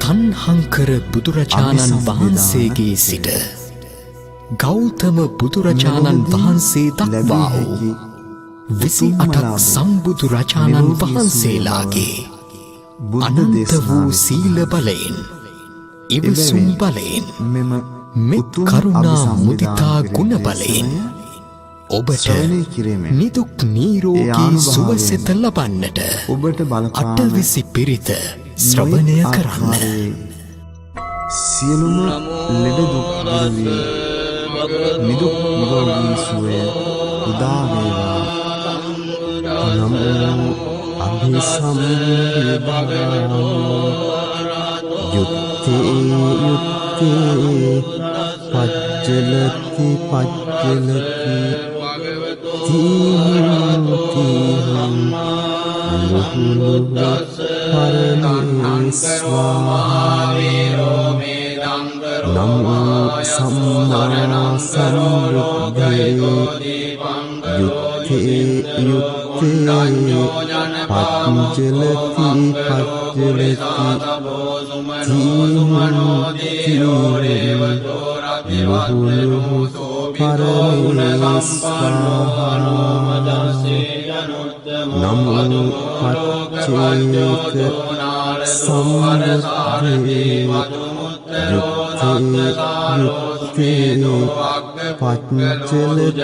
තන්හංකර බුදුරජාණන් වහන්සේගේ සිට ගෞතම බුදුරජාණන් වහන්සේ දක්වා වූ 28ක් සම්බුදුරජාණන් වහන්සේලාගේ අනන්ත වූ සීල බලයෙන් ඉවසුම් බලයෙන් මෙත් කරුණා මුදිතා ගුණ බලයෙන් ඔබට නිදුක් නිරෝගී සුවසෙත ලබන්නට අටවිසි පිරිත ශ්‍රවණය කරන්න. සියලුම ලෙඩ දුක් දුරවී නිදුක් නිරෝගී සුවය උදා වේවා. නමෝ අභිසම්බුද්ධාය. යුත්තේ යුත්තේ පච්චලති පච්චලති තීහං පරමේ ස්වාහා. නමෝ සම්මා සම්බුද්ධේ. යුත්තේ යුත්තේ පච්චලති පච්චලති පරමේ ස්වාහා. නමෝ පච්චේක සම්බුද්ධේ. යුත්තේ යුත්තේ පච්චලති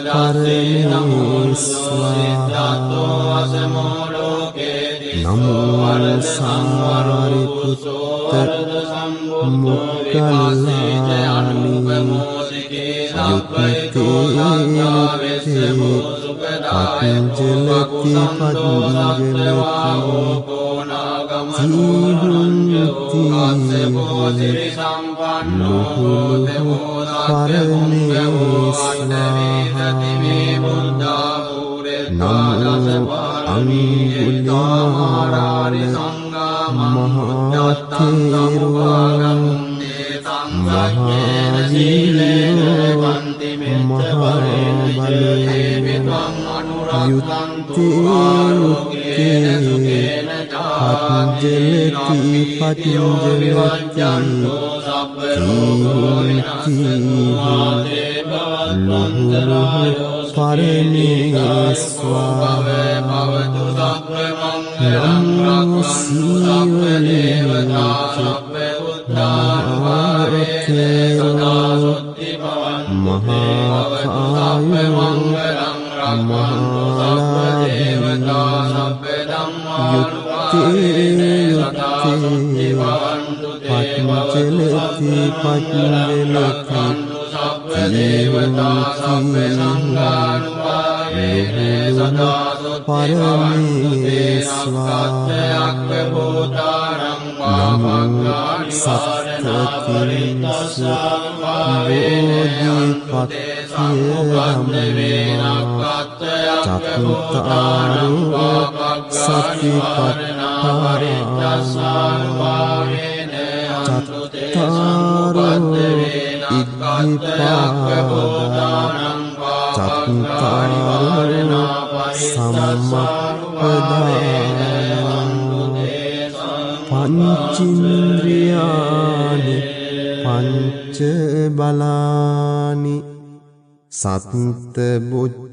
පරමේ ස්වාහා. නමෝ සාරිපුත්ත මොග්ගල්ලානි. යුත්තේ පච්චලති පච්චලති ලුහුලුහු පරමේ ස්වාහා. නමෝ අංගුලිමාල මහතේරුවන් මහාවීරෝ මහාබලේ. යුත්තේ යුත්තේ පච්චලති පච්චලති ලුහුලුහු පරමේ ස්වාහා. නමෝ සීවලේ මහාකාය මහාලාභී. යුත්තේ යුත්තේ පච්චලති පච්චලති පරමේ ස්වාහා. නමෝ සත්‍යකින්ස බෝධිපත්තිය ධම්මා චතුත්ථාරෝ සතිපට්ඨාන චත්තාරෝ ඉද්ධිපාදා චත්තාරෝ සම්මප්පදාන. පංචින්ද්‍රියානි පංච බලානි සත්ත බොජ්ජංගානි.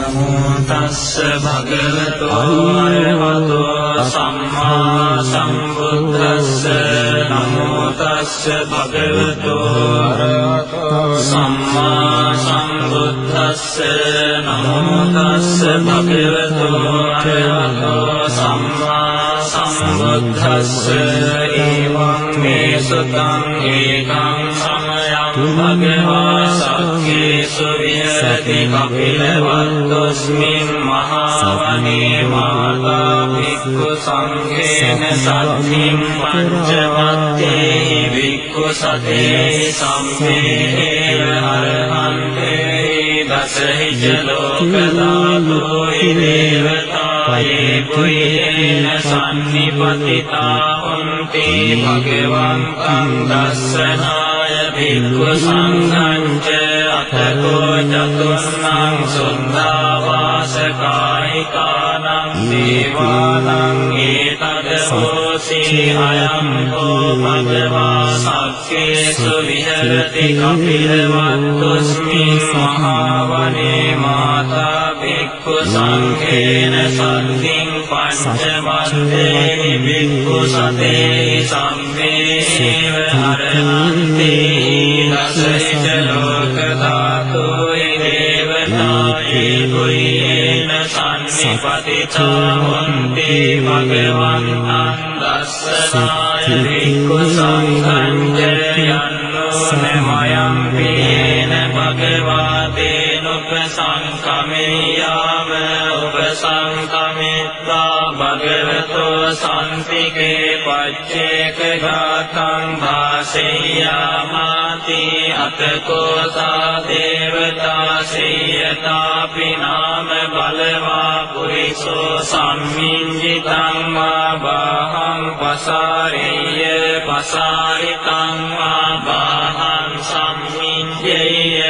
නමෝ තස්ස භගවතු අරහතෝ සම්මා සම්බුද්දස්ස. නමෝ තස්ස භගවතු අරහතෝ සම්මා සම්බුද්දස්ස. නමෝ තස්ස භගවතු අරහතෝ සම්මා සම්බුද්දස්ස. ඒවං මේ සුතං ඒකං සමයං භගවා සක්ඛේසු විහෙරති කපිලවත්තෝස්මින් මහාවනේ මාතා භික්ඛු සංඝේන සද්ධින් පංචමත්තේ භික්ඛු සතේ සම්මේව අරහන්තේ දසහිච ලෝකදාතෝ ඉදේවතායේ පුයේන සම්නිපතිතා හොන්ති භගවන්තං දස්සනාය භික්ඛු සංඝං ච අතකෝ චතුන්නං සුද්ධාවාසකායිකානං දේවානං ඒතද හෝසි අයං කෝ භගවා සක්කේසු විහෙරති කපිලවත්තුස්මින් මහාවනේ මාතා භික්ඛු සංඝේන සද්ධින් පංචමත්තේ භික්ඛු සතේ සම්මේව අරහන්ති දසහිත ලෝක ධාතුයි දේවතායේ කුයේන සම්නිපතිතා හොන්ති භගවන්තං දස්සනාය භික්ඛු සංඝං ජයන්නෝ නමයං පේන භගවාතේන උපසංකමෙයාම උපසංකමෙත්තා භගවතෝ සම්තිකේ පච්චේක ඝාතං භාසෙය්‍යාමාති අතකෝ සා දේවතා සේයතාපි නාම බලවා පුරිසෝ සම්මිඤ්ජිතං වා බාහං පසාරෙය්‍ය පසාරිතං වා බාහං සම්මිඤ්ජෙය්‍ය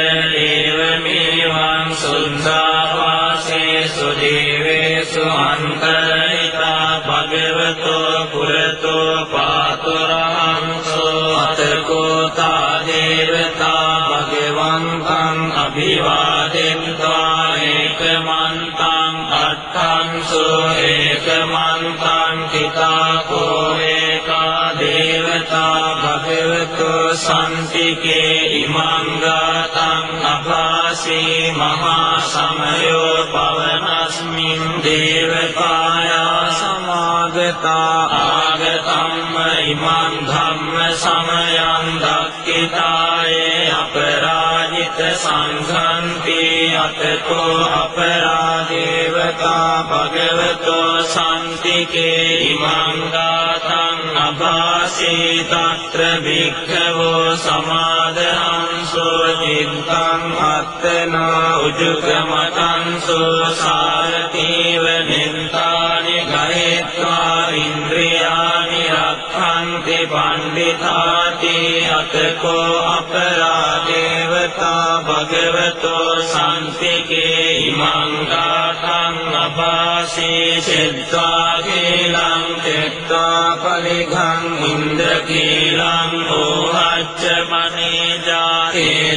ඒවමේවං සුද්ධාවාසේසු දේවේසු අන්තරිතා භගවතෝ පුරතෝ පාතුරහංසෝ අතකෝ තා දේවතා භගවන්තං අභිවාදෙත්වා ඒකමන්තං අට්ඨංසෝ ඒකමන්තං තිතාකෝ ඒකා දේවතා භගවතෝ සම්තිකේ ඉමං ගාතං අභාසී මහා සමයෝ පවනස්මින් දේවකායා සමාගතා ආගතම්ම ඉමං ධම්ම සමයං දක්ඛිතායේ අපරාජිත සංඝන්ති අතකෝ අපරාදේවතා භගවතෝ සම්තිකේ ඉමං ගාතං අභාසී තත්‍ර භික්ඛවෝ සමාදහංසෝ චිත්තං අත්තනා උජුගමතංසෝ සාරතීව නින්තානි ගහෙත්වා ඉන්ද්‍රියානි රක්ඛන්ති පණ්ඩිතාති අතකෝ අපරාදේවතා භගවතෝ සම්තිකේ ඉමං ගාතං අභාසී චිත්වා කීලං තෙත්වා පලිඝං ඉන්ද්‍රකීලං ඕහච්ච මනේජා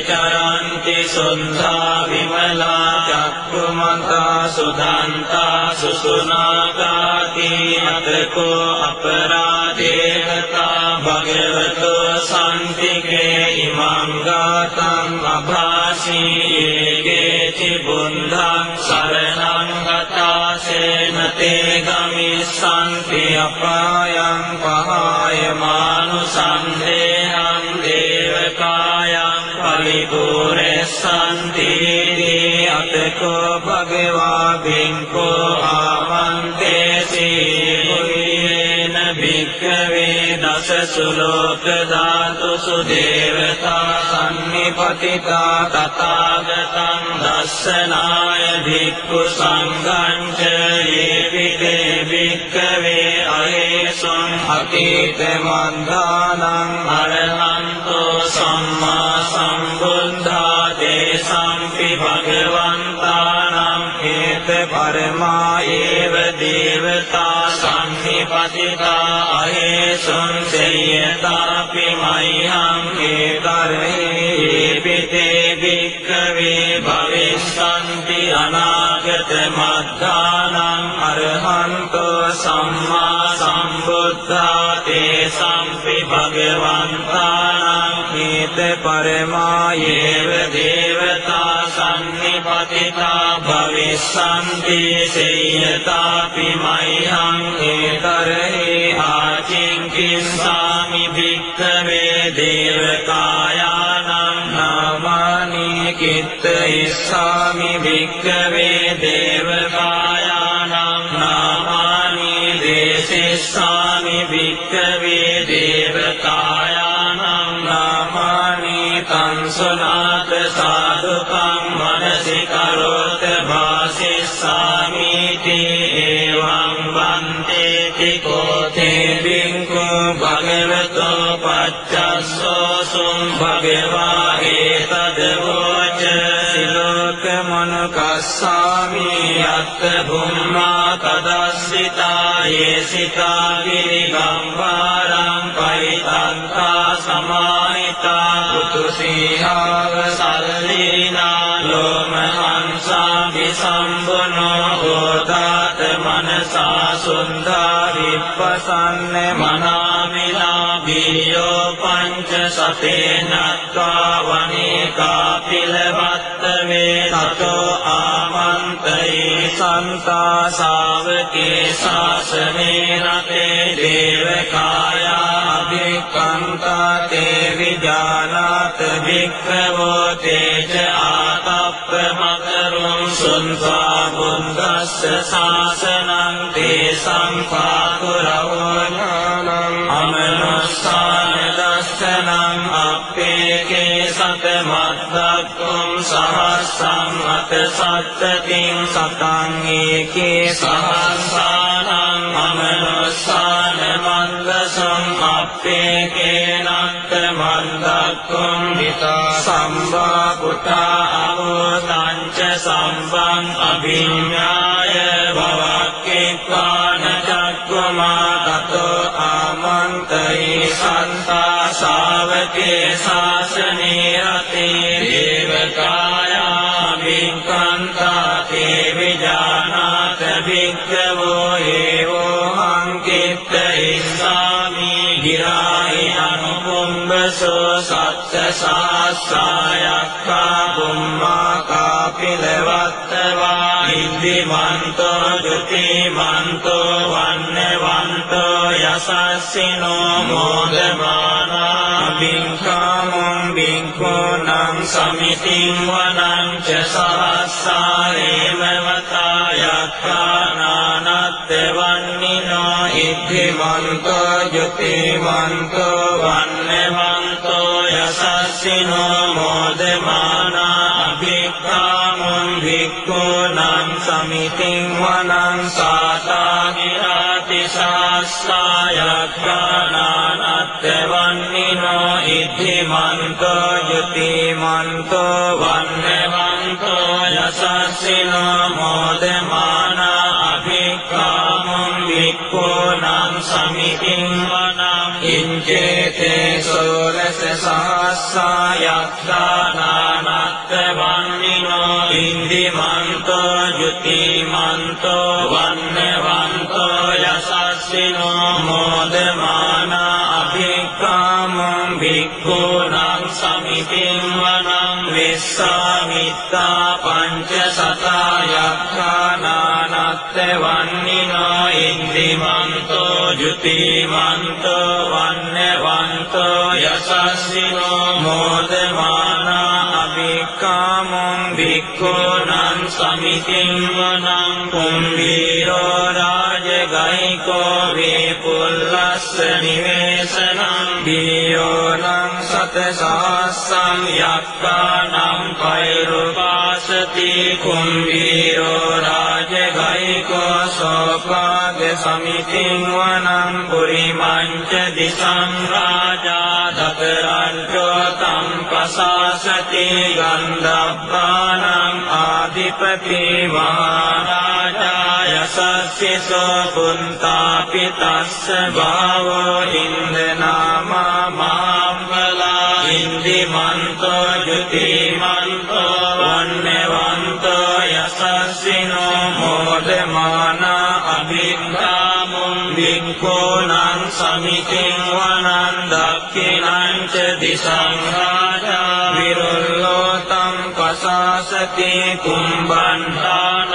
චරන්ති සුද්ධා විමලා චක්ඛුමන්තා සුදන්තා සුසුනාගාති අතකෝ අපරාදේවතා භගවතෝ සම්තිකේ ඉමං ගාතං අභාසී ඒකේචි බුද්ධං සරණං ගතාසේන තේ ගමිස්සන්ති අපායං පහාය මානුසන්දේහං දේවකායං පරිපූර්ණසන්ති අතකෝ භගවා බින්කෝ ආමන්තේසි කුයේන භික්ඛවේ දස සුලෝක ධාතුසු දේවතා සම්නිපතිතා තථාගතං දස්සනාය භික්ඛු සංඝං ච යේපිතේ භික්ඛවේ අහේසං අතීත මන්දානං අරහන්තෝ සම්මා සම්බුද්ධා දේසම්පි භගවන්තානම් හේත පරමා ඒව දේවතා සම්නිපතිතා අහේසං සේයතාපි මයිහං ඒතරේ පිතේ භික්ඛවේ භවිස්සන්ති අනාගත මද්ධානං අරහන්තෝ සම්මා සම්බුද්ධා තේසම්පි භගවන්තානම් හේත පරමා ඒව දේවතා සම්නිපතිතා භවිස්සන්ති සේයතාපි මයිහං ඒතරේ ආචින්කින්සාමි භික්ඛවේ දේවකායානං නාමානි කිත්තයිස්සාමි භික්ඛවේ දේවකායානං නාමානි දේසිස්සාමි භික්ඛවේ දේවකායානං නාමානි තංසුනාත සාදුකං මනසි කරෝත භාසිස්සාමිති එවං වන්තේති කෝතේ බින්කෝ භගවතෝ පච්චස්සෝ සුම් භගවා ඒතද වෝච සිලෝක මනුකස්සාමි යත්ත බුම්මා තදස්සිතා යේසිතා ගිරිගම්බාරං පයිතන්තා සමාහිතා පුතුසීහාව සල්ලිනා ලෝමහංසා විසම්බුනෝ හෝදාත මනසා සුන්දා විප්පසන්න මනාමිලා බියෝ පංච සතේනත්වා වනේකා පිලවත්තවේ තතෝ ආමන්තයි සන්තා සාවකේ ශාසනේ රතේ දේවකායා අභික්ඛන්තා තේ විජානාත වික්ඛවෝ තේජ ආතප්ප මකරුං සුන්වා බුද්දස්ස ශාසනං තේ සම්පාකුරවෝ ඥානං අමනුස්සාන දස්සනං අප්පේකේ සතමද්දක්ඛුම් සහස්සං අත සත්තතින් සතං ඒකේ සහස්සානං අමනුස්සාන මන්දසං අප්පේකේ නත්ත මන්දක්ඛුම් විතා සම්බා පුතා අවෝතංච සම්බං අභිඤ්ඤාය භවක්ඛේපාන චක්ඛුමා තතෝ ආමන්තයි සන්තා ශාවකේ ශාසනේ රතේ දේවකායා වික්ඛන්තා තේ විජානාත වික්ඛවෝ ඒවෝ අංකිත්ත ඉස්සාමි ගිරාහි අනුපුම්බසෝ සත්ත සාස්සායක්ඛා බුම්මා කාපිලවත්තවා ඉන්දිමන්තෝ ජුතිමන්තෝ වන්නවන්තෝ යසස්සිනෝ මෝදමානා බින්කාමුං බින්කෝනං සමිතින් වනං ච සහස්සාරේම වතා යක්ඛානානත්ත වන්නිනෝ ඉද්ධිමන්තෝ ජුතිමන්තෝ වන්නවන්තෝ යසස්සිනෝ මෝදමානා අභික්ඛාමුං භික්ඛූනං සමිතින් වනං සාතාගිරාති ශාස්සායක්ඛානානත්ත වන්නිනෝ ඉද්ධිමන්තෝ ජුතිමන්තෝ වන්නවන්තෝ යසස්සිනෝ මෝදමානා අභික්ඛාමුං භික්ඛූනං සමිතින් වනං ඉංචේතේ සෝලස සහස්සායක්ඛානානත්ත වන්නිනෝ ඉන්දිමන්තෝ ජුතිමන්තෝ වන්නවන්තෝ යසස්සිනෝ මෝදමානා අභික්ඛාමුං භික්ඛූනං සමිතින් වනං විස්සාමිත්තා පංච සතායක්ඛානානත්ත වන්නිනෝ ඉන්දිමන්තෝ ජුතිමන්තෝ වන්නවන්තෝ යසස්සිනෝ මෝදමානා අභික්ඛාමුං භික්ඛූනං සමිතින් වනං කුම්භීරෝ රාජගයිකෝ වේපුල්ලස්ස නිවේසනං බියෝනං සතසහස්සං යක්ඛානං පෛරුපාසති කුම්භීරෝ රාජගයිකෝ සෝපාග සමිතින් වනං පුරිමංච දිසං රාජා දතරංචෝ තම් පසාසති ගන්ධබ්බානං ආදිපති මහරාජා යසස්සිසෝ පුන්තාපි තස්ස භාවෝ ඉන්දනාමා මාම්බලා ඉන්දිමන්තෝ ජුතිමන්තෝ වන්නවන්තෝ යසස්සිනෝ මෝදමානා අභික්ඛාමුං භික්ඛූනං සමිතින් වනං දක්ඛිනං ච දිසං රාජා විරුල්ලෝ තම් පසාසති කුම්බණ්ඨානං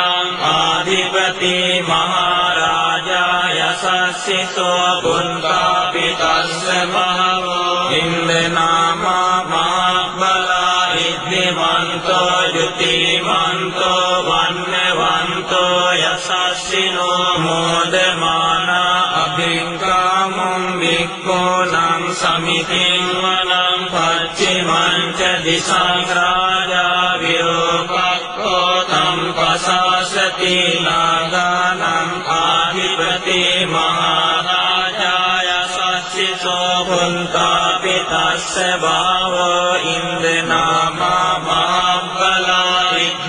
ආදිපති මහරාජා යසස්සිසෝ පුන්තාපි තස්ස භාවෝ ඉන්දනාමා මහබලා ඉද්ධිමන්තෝ ජුතිමන්තෝ වන්නවන්තෝ යසස්සිනෝ මෝදමානා අභික්ඛාමුං භික්ඛූනං සමිතින් වනං පච්චිමං ච දිසං රාජා විරූපක්ඛෝ තම් පසාසති නාගානං ආධිපති මහරාජා යසස්සිසෝ පුන්තාපි තස්ස භාවෝ ඉන්දනාමා මහබලා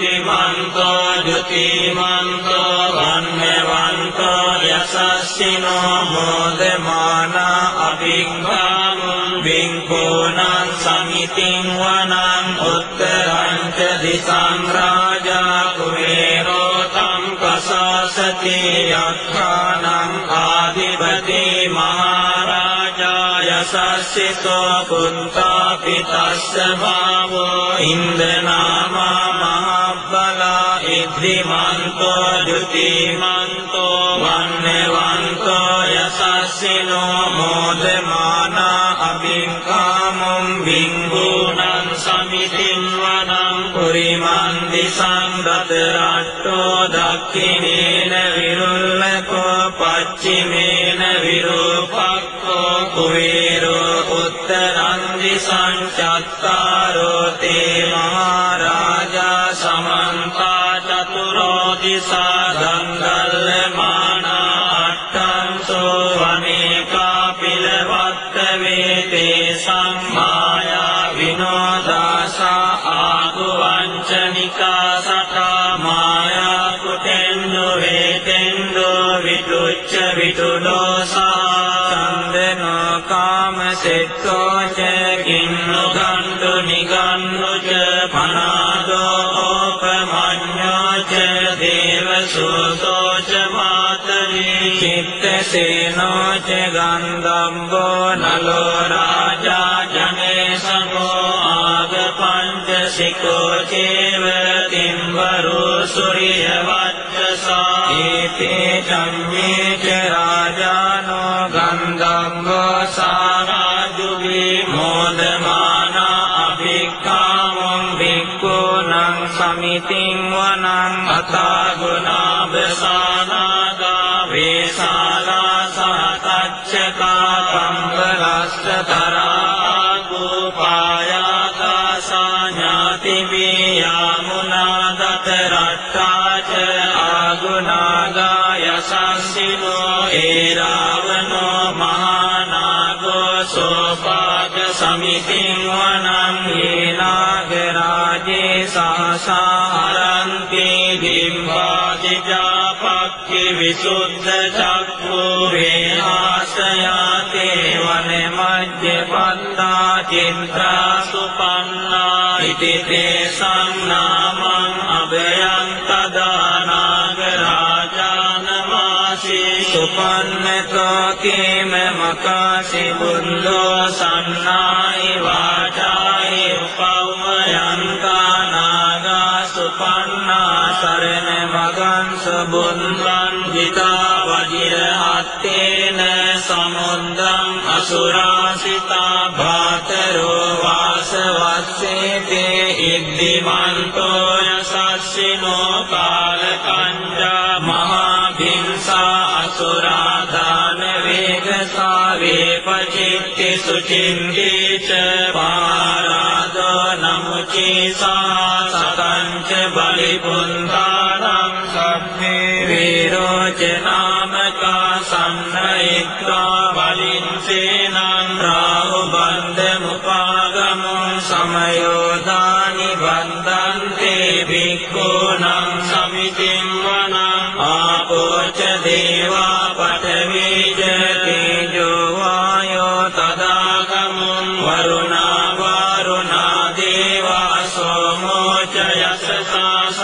ඉද්ධිමන්තෝ ජුතිමන්තෝ වන්නවන්තෝ යසස්සිනෝ මෝදමානා අභිග්ගාමුං බින්කෝනං සමිතින් වනං උත්තරං ච දිසං රාජා කුවේරෝ තං ප්‍රසාසති යක්ඛානං ආදිපති මහරජා යසස්සිතෝ කුන්තා පිතස්ස භාවෝ ඉන්දනාමා මහබ්බලා ඉද්ධිමන්තෝ ජුතිමන්තෝ වන්නවන්තෝ යසස්සිනෝ මෝදමානා අභිග්ගාමුං බින්ගුණං සමිතින් වනං පුරිමන් දිසං දතරට්ඨෝ දක්ඛිනේන විරුල්ලකෝ පච්චිමේන විරූපක්ඛෝ කුවේරෝ උත්තරං දිසං චත්තාරෝ තේ මහරජා සමන්තා චතුරෝ දිසා දංගල්ලමානා අට්ඨංසෝ වනේකා පිලවත්ත වේතේ සම්මායා විනෝදාසා ආගුවංචනිකා සටා මායා කුටෙන්දු වේතෙන්දු විතුච්ච විතුදෝසා චන්දනෝ කාමසෙත්තෝ ච කින්නු ගන්ධු නිගන්ධු ච පනාදෝ ඕපමඤ්ඤෝ ච දේවසෝසෝ ච මාතරී චිත්තසේනෝ ච ගන්ධම්බෝ නලෝ රාජා ජනේසමෝ ආග පංචසිකෝ චේව තිම්බරෝ සූර්යවච්චසා ඒතේ චම්මේ ච රාජානෝ ගන්ධම්බෝ සාරාජුගේ මෝදමානා අභික්ඛාවං භික්ඛූනං සමිතින් වනං අතාගුණාබසානාගා වේසාලා සහතච්චකා කම්බලස්තරා ගෝපායාදාසා ඥාතිමේ යාමුනා දතරට්ඨාච ආගුණාගා යසස්සිනෝ ඒරාවනෝ මහානාගෝ සෝපාක සමිතින් වනං හේනාගරාජේ සහසාරන්ති දිම්වාදිජාපක්ඛි විසුද්ධ චක්ඛු වේහාසයාතේ වනේ මජ්ජ පත්තා චින්තා සුපන්නා ඉති තේ සම්නාමං අභයං තදානාගරාජානමාසී සුපන්නතෝ කේම මකාසි බුද්ධෝ සන්නායි වාචායි උපව්වයන්තා නාගා සුපන්නා සරණ මගං සබුන්වන් ජිතා වජිර හත්තේන සමුද්දං අසුරාසිතා භාතරෝ වාසවස්සේතේ ඉද්ධිමන්තෝ යසස්සිනෝ කාලකංජා මහා භින්සා අසුරාදාන වේගසා වේපචිත්ති සුචින්තිච පාරාදෝ නමුචීසා සතංච බලිපුන්තානං සම්මේ වීරෝචනාමකා සන්නයිත්වා බලින්සේනං රාහුබන්ධමුපාගමුං සමයෝදානි බන්ධන්තේ භික්ඛූනං සමිතින් වනං ආපෝච දේවා පඨවීජ තේජෝ වායෝ තදාගමුං වරුණා වරුණා දේවා සෝමෝච යසසා සහ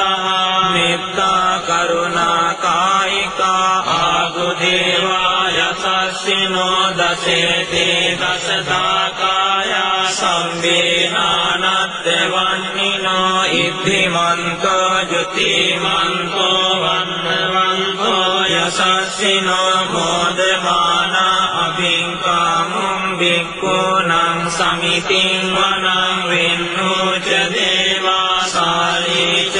මෙත්තා කරුණා කායිකා ආගු දේවා යසස්සිනෝ දසේතේ දසදාකායා සම්වේනානත්ත වන්නිනෝ ඉද්ධිමන්තෝ ජුතිමන්තෝ වන්නවන්තෝ යසස්සිනෝ මෝදමානා අභිග්ගාමුං භික්ඛූනං සමිතින් වනං වෙන්නෝච දේවා සාලීච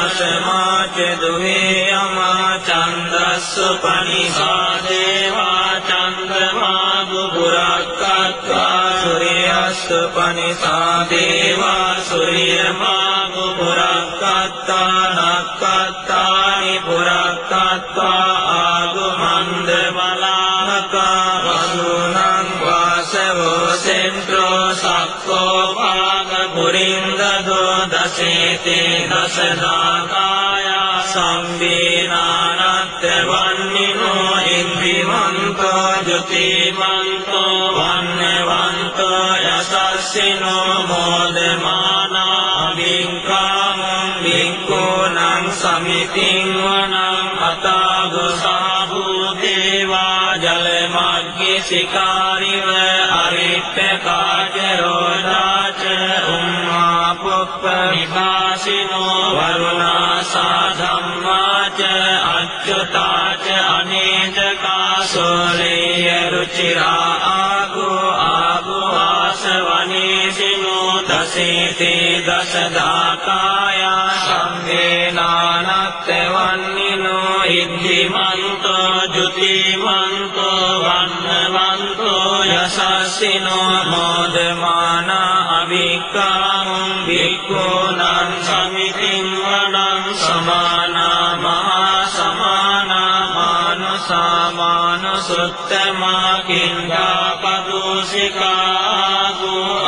අසමාච දුවේ යමා චන්දස්සු පනිසා දේවා චන්ද්‍රමා බුබුරක්කත්වා සූර්යස්තු පනිසා දේවා සූර්යමා බුබුරක්කත්තා නක්කත්තානි පුරක්කත්වා ආගුමන්ද බලාහකා වසුනං වාසවෝ සෙන්ත්‍රෝ සක්කෝ පාග පුරින්දදෝ දසේත තේ දසදාකාය සම්බේනානත්ත වන්නිනෝ ඉන්ද්‍රිමන්තෝ ජුතිමන්තෝ වන්නවන්තෝ යසස්සිනෝ මෝදමානා අභිංකාමං භික්ඛූනං සමිතින් වනං අතාගසා භූතේවා ජලමග්ගේ සිකාරිව අරිට්ඨකාචරෝදාච උම්මා පුප්ප විකාසිනෝ වරුණාසා ධම්මාච අච්චුතාච අනේජකා සෝලේය රුචිරා ආගෝ ආසවනේසිනෝ දසේතේ දසදාකාය සම්මේනානත්ත වන්නිනෝ ඉද්ධිමන්තෝ ජුතිමන්තෝ වන්නවන්තෝ යසස්සිනෝ මෝදමානා අවික්කාමං භික්ඛූනං සමිතින් වනං සමානා මහා සමානා මානසා මානසුත්තමා කිංගා පදුසිකා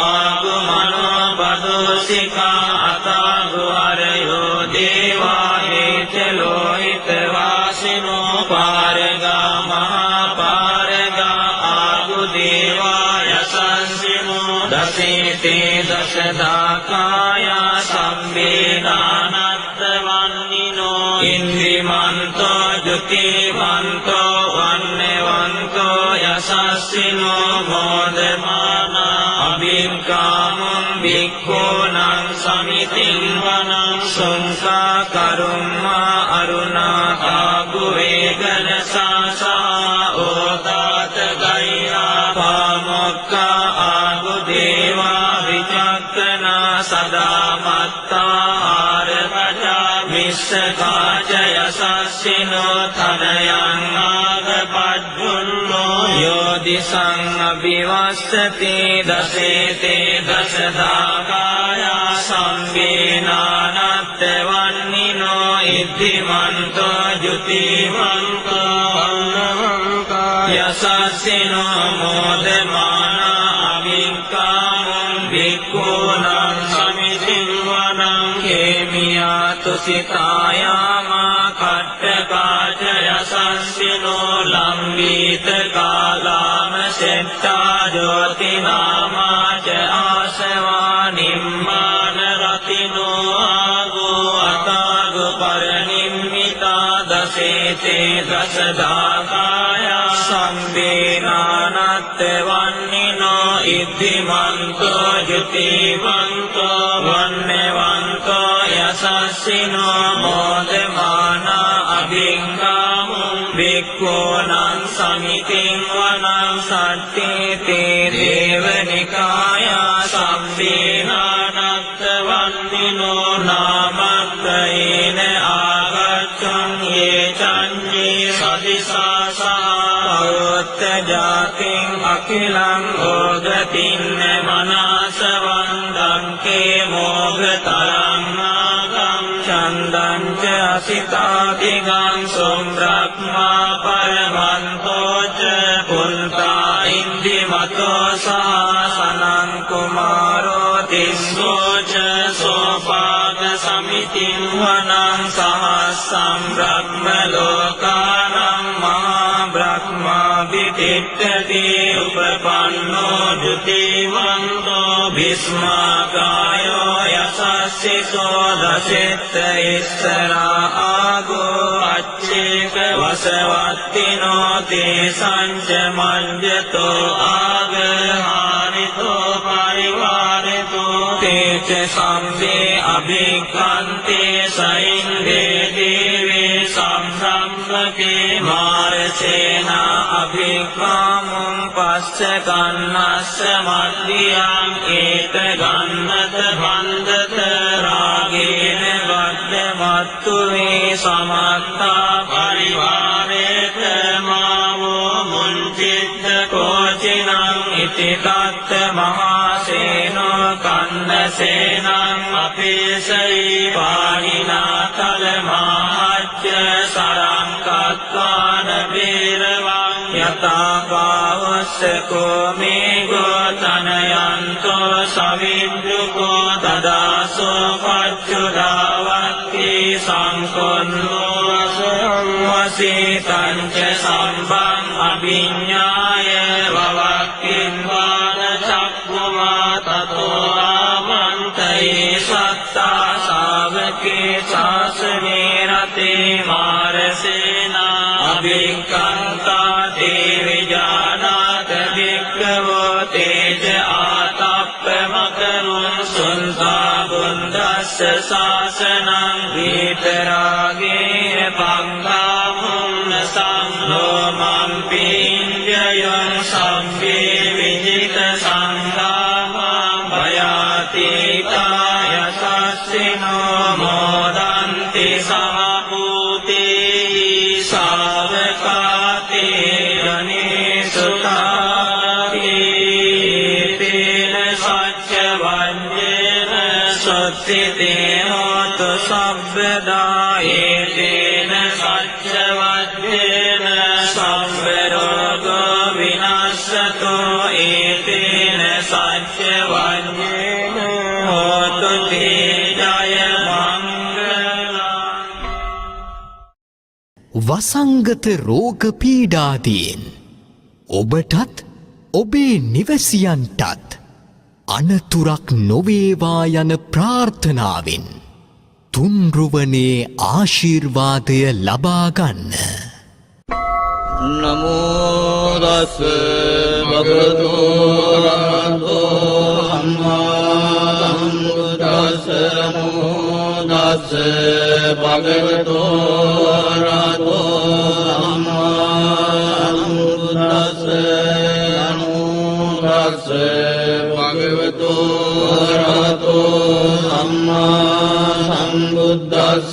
ආගමනෝ පදුසිකා අතාගු අරයෝ දේවා හේතලෝහිත වාසිනෝ පාරගා මහා පාරගා ආගු දේවා යසස්සිනෝ දසේතේ දසදාකාය සම්බේනානත්ත වන්නිනෝ ඉන්ද්‍රිමන්තෝ ජුතිමන්තෝ වන්නවන්තෝ යසස්සිනෝ මෝදමානා අභිංකාමං භික්ඛූනං සමිතින් වනං සුංසා කරුම්මා අරුණා ආගු වේගන සාසා ඕතාත ගෛරා පාමොක්කා ආගු දේවා විචක්කනා සදාමත්තා ආරපජා මිස්සකාච යසස්සිනෝ තනයං ආගපජ්ජුන්නෝ යෝදිසං අභිවස්සති දසේතේ දසදාකාය සම්බේනානත්ත වන්නිනෝ ඉද්ධිමන්තෝ ජුතිමන්තෝ වන්නවන්තෝ යසස්සිනෝ මෝදමානා අවික්කාමං භික්ඛූනං සමිතින් වනං කේමියා තුසිතායාමා කට්ඨකාච යසස්සිනෝ ලම්බීත කාලාම සෙට්ටා ජෝතිනාමාච ආසවා නිම්මාන රතිනෝ ආගෝ අතාගු පරනිම්මිතා දසේතේ දසදාකාය සම්බේනානත්ත වන්නිනෝ ඉද්ධිමන්තෝ ජුතිමන්තෝ වන්නවන්තෝ යසස්සිනෝ මෝදමානා අභිංකාමං භික්ඛූනං සමිතින් වනං සට්ඨේතේ දේවනිකාය සම්බේනානත්ත වන්නිනෝ නාමත්තේන ආගච්ඡං යේ චඤ්ඤේ සදිසාසා පවත්ත ජාතින් අකිලං ඕගතින්න මනසවන්දං කේ මොගතරං ආගං චන්දං ච අසිතාදිගං සොම්බ්‍රක්මා පරමන්තෝ ච පුන්තා ඉන්දිමතෝ සාසනං කුමාරෝ තිස්සෝ ච සෝපාග සමිතින් වනං සහස්සං බ්‍රහ්ම ලෝකානං මහා බ්‍රහ්මා විතිට්ඨති උපපන්නෝ ජුතිමන්තෝ භිස්මාකායෝ යසස්සිසෝ දසෙත්ත ඉස්සරා ආගෝ අච්චේක වසවත්තිනෝ තේ සංච මඤ්ඤතෝ ආගහාරිතෝ පරිවාරිතෝ තේච සම්බේ අභික්ඛන්තේ සයින්දේ දේවේ සම්සම්මකේ මාරසේනා අභික්ඛාමං පස්ස කන්නස්ස මද්දියං ඒත ගන්නත බන්දත රාගේන වද්දමත්තු වේ සමත්තා පරිවාරේත මාවෝ මුංචිත්ත කෝචිනං ඉති තත්ත මහාසේනෝ කන්නසේනං අපේසයි පාණිනා තලමාච්ච සරං කත්වාන බේරවං යතා පාවස්සකෝ මේ ගෝතනයන්තෝ සවිද්දුකෝ තදාසෝ පච්චුදා සංකොන්නෝසං වසීතං ච සම්බං අභිඤ්ඤාය වවක්ඛින්වාන චක්ඛුමා තතෝ ආමන්තේ සත්තා ශාවකේ ශාසනේ රතේ මාරසේනා අභික්ඛන්තා තේ විජානාත වික්ඛවෝ තේජ ආතප්ප මකරුං සුන්තා බුද්දස්ස ශාසනං විතරාගේ පංගාමුන්න සංඝෝ පිඤ්ඤයං සම්මේ විජිත සංඝාමා භයාතිකාය සස්සිනෝ මොදන්ති සමභූති ශාවකාතේ අනේසුතාති තේන සච්ච වඤ්ඤේන සත්‍තිතේ හෝතු සබ්බදා ඒතේන සච්ච වඤ්ඤේන සම්බරෝගෝ විනාශතෝ ඒතේන සච්ච වඤ්ඤේන හෝතු තේ ජය මංගලං. වසංගත රෝග පීඩාදීන් ඔබටත් ඔබේ නිවැසියන්ටත් අනතුරක් නොවේවා යන ප්‍රාර්ථනාවෙන් තුන්රුවනේ ආශිර්වාදය ලබා ගන්න. නමෝ තස් භගවතු අරහතෝ සම්මා සම්බුද්දස්ස. නමෝ තස් භගවතු අරහතෝ සම්මා සම්බුද්දස්ස. නමෝ තස් භගවතු අරහතෝ සම්මා සම්බුද්දස්ස.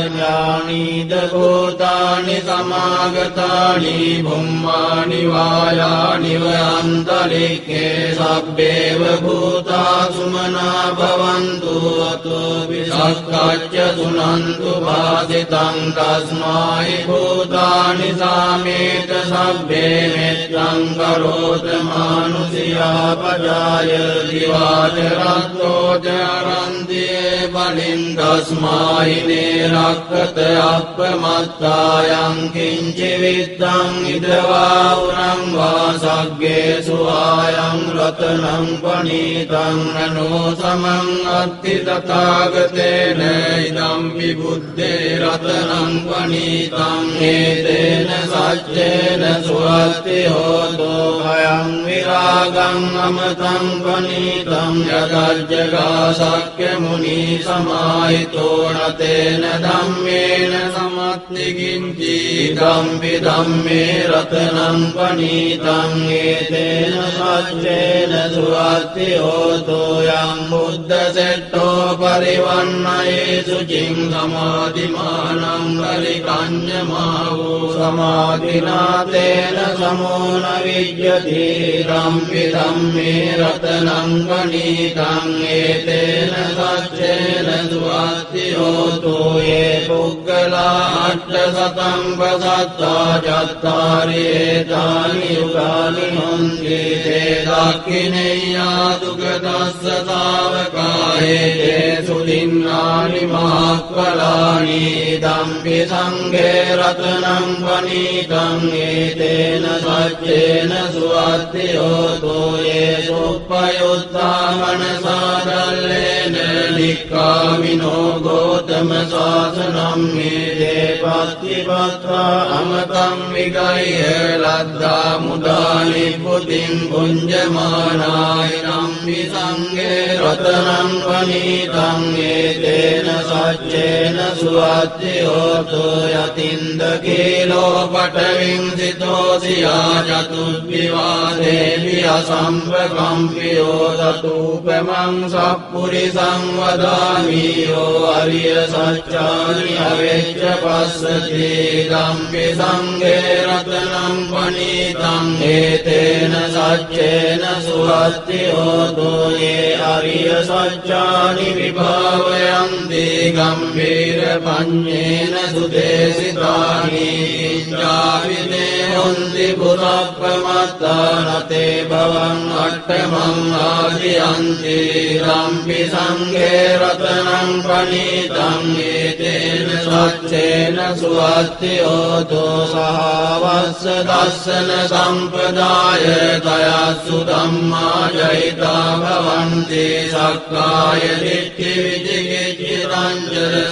ඥානීද භූතානි සමාගතානි බුම්මානි වායානි වයන්තරික්ඛේ සබ්බේව භූතා සුමනා භවන්තු අතෝ විසක්ඛච්ච සුනන්තු භාසිතං තස්මායි භූතානි සාමේත සබ්බේ මෙත්තං කරෝත මානුසියා පජාය දිවාචරත්තෝ චරන්තියේ බලින් තස්මායි නේරක්ඛත අප්පමත්තායං කිංචි විත්තං ඉදවා උරං වාසග්ගේ සුආයං රතනං පනීතං නනෝ සමං අත්ති තථාගතේන ඉදම්පි බුද්දේ රතනං පනීතං හේතේන සච්චේන සුවත්ති හෝතෝ භයං විරාගං අමතං පනීතං යදජ්ජගා සක්්‍ය මුනි සමාහිතෝ නතේන ධම්මේන සමත්තිකින්ති ධම්පි ධම්මේ රතනං පනීතං ඒතේන සච්චේන සුවත්ති හෝතෝ යං බුද්ධ සෙට්ඨෝ පරිවන්නයේ සුචින් සමාධිමානං පරිකඤ්ඤමාවෝ සමාධිනාතේන සමෝන විජ්ජති ධම්පි ධම්මේ රතනං පනීතං ඒතේන සච්චේන සුවත්ති හෝතෝ යේ පුග්ගලා අට්ඨ සතං පසත්තා චත්තාරි ඒතානි යුගානි හොන්ති තේ දක්ඛිනේයා දුගදස්ස ශාවකායේ තේසු දින්නානි මහක්ඛලානි ධම්පි සංඝේ රතනං පනීතං ඒතේන සච්චේන සුවත්ති හෝතෝ යේ සුප්පයුත්තා මනසාදල්ලේන නික්ඛාමිනෝ ගෝතම ශාසනං මේ පත්තිපත්වා අමතං විගය්‍ය ලද්දා මුදානි පුතින් පුඤ්ජමානාය නම්මි සංඝේ රතනං පනීතං ඒතේන සච්චේන සුවත්ති හෝතෝ යතින්ද කීලෝ පඨවින් සිතෝසියා චතුබ්බිවා දේවි අසම්පකම්පියෝ තතුපමං සප්පුරිසං වදාමි යෝ අරිය සච්චානි අවෙච්ච පස්සති ධම්පි සංඝේ රතනං පනීතං ඒතේන සච්චේන සුවත්ති හෝතෝ යේ අරිය සච්චානි විභාවයන්ති ගම්භීර පඤ්ඤේන සුදේසිතානි ඉච්ඡාවිදේ හොන්ති පුරප්පමත්තානතේ භවං අට්ඨමං ආදියන්ති ධම්පි සංඝේ රතනං පනීතං පනිතං ඒතේන සච්චේන සුවත්ති හෝතෝ සහවස්ස දස්සන සම්පදාය තයස්සු ධම්මා ජහිතා භවන්ති සක්කාය දිට්ඨි විචිකිච්ඡිතං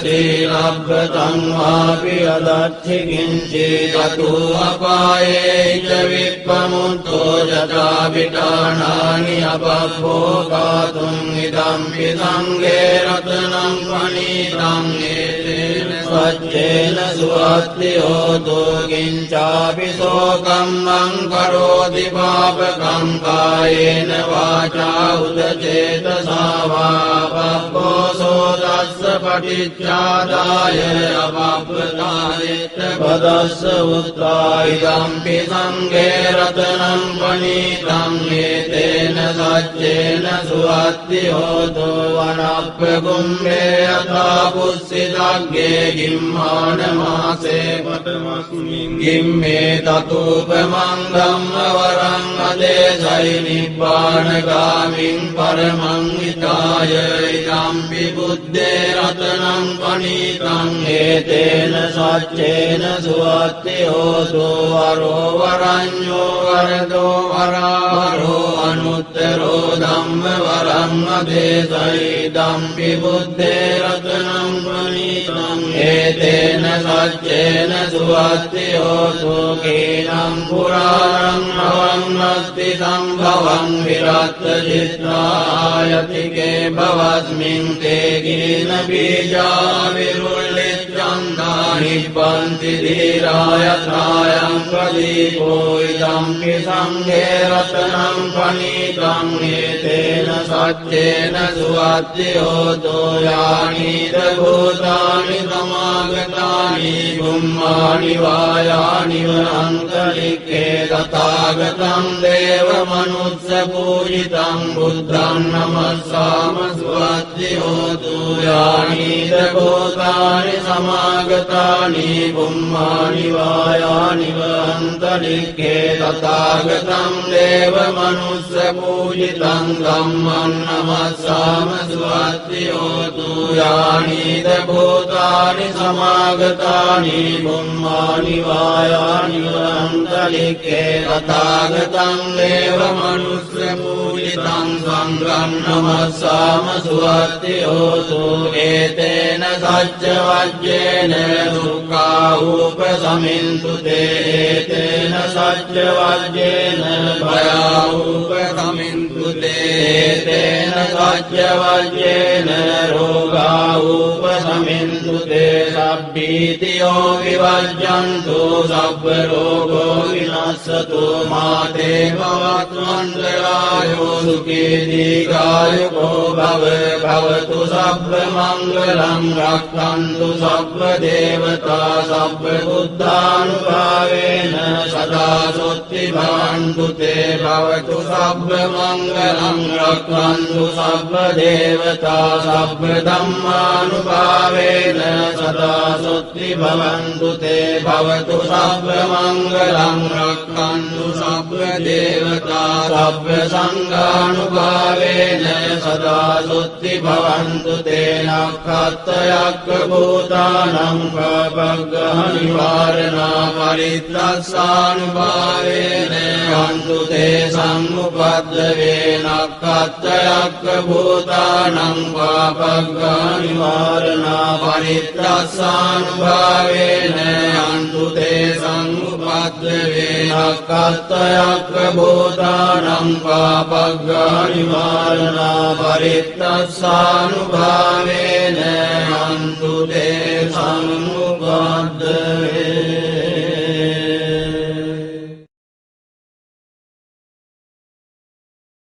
සීලබ්බතං වාපි අදච්චි කිංචි තතු අපායේ ච විප්පමුත්තෝ යතා විඨානානි අපප්පෝකාතුං ඉදම්පි සංඝේ රතනං පනිතං ඒතේන සච්චේන සුවත්ති හෝතෝ කිංචාපි සෝකම්මං කරෝති පාපකං කායේන වාචා උදචේතසා වා පප්පෝසෝ තස්ස පටිච්චාදාය අපප්පතායේත පදස්ස උත්තා ඉදම්පි සංඝේ රතනං පනිතං ඒතේන සච්චේන සුවත්ති හෝතෝ වනප්ප කුම්භේ යථා පුස්සිතග්ගේ ගිම්මාන මාසේ පඨමස්මින් ගිම්මේ තතූපමං ධම්ම වරං අදේසයි නිබ්බානගාමින් පරමං හිතාය ඉදම්පි බුද්දේ රතනං පනිතං ඒතේන සච්චේන සුවත්ති හෝතෝ වරෝ වරඤ්ඤෝ වරදෝ වරාවරෝ අනුත්තරෝ ධම්ම වරං අදේසයි ඉදම්පි බුද්දේ රතනං පනිතං ඒතේන සච්චේන සුවත්ති හෝතෝ කේනං පුරාණං අවන්නස්ති සම්භවං විරත්ත චිත්තායතිකේ භවස්මින් තේ ගින බීජා විරුල්ලිච්ඡන්දා නිබ්බන්ති ධීරායත්‍රායං ප්‍රදීපෝ ඉදම්පි සංඝේ රතනං පනිතං ඒතේන සච්චේන සුවත්ති හෝතෝ යානිද භූතානි සමාගතානි බුම්මානි වායානි වනන්තරික්ඛේ තථාගතං දේව මනුස්ස පූජිතං බුද්ධං නමස්සාම සුවත්ති හෝතු යානිද භූතානි සමාගතානි බුම්මානි වායානි වනන්තරික්ඛේ තථාගතං දේව මනුස්ස පූජිතං ධම්මං නමස්සාම සුවත්ති හෝතු යානිද භූතානි සමාගතානි බුම්මානි වායානි වනන්තරික්ඛේ තථාගතං දේව මනුස්ස පූජිතං සංඝං නමස්සාම සුවත්ති හෝතු ඒතේන සච්ච වජ්ජේන දුක්ඛා උපසමින්තු තේ ඒතේන සච්ච වජ්ජේන භයා උපසමින්තු තේ ඒතේන සච්ච වජ්ජේන රෝගා උපසමින්තු තේ සබ්බීතියෝ විවජ්ජන්තු සබ්බ රෝගෝ විනස්සතු මාතේ භවත්මණ්ඩලායෝ සුඛී දීඝායුකෝ භව භවතු සබ්බ මංගලං රක්ඛන්තු සබ්බ දේවතා සබ්බ බුද්ධානුභාවේන සදා සොත්ති භවන්තු තේ භවතු සබ්බ මංගලං රක්ඛන්තු සබ්බ දේවතා සබ්බ ධම්මානුභාවේන සදා සොත්ති භවන්තු තේ භවතු සබ්බ මංගලං රක්ඛන්තු සබ්බ දේවතා සබ්බ සංඝානුභාවේන සදා සොත්ති භවන්තු තේ නක්ඛත්තයක්ඛ භූතානං පාපග්ගහ නිවාරණා පරිත්තස්සානුභාවේන හන්තු තේ සම්මුපද්දවේ නක්ඛත්තයක්ඛ භූතානං පාපග්ගහ නිවාරණා පරිත්තස්සානුභාවේන හන්තු තේ සම්මුපද්දවේ නක්ඛත්තයක්ඛ භූතානං පාපග්ගහ නිවාරණා පරිත්තස්සානුභාවේන හන්තු තේ සම්මුපද්දවේ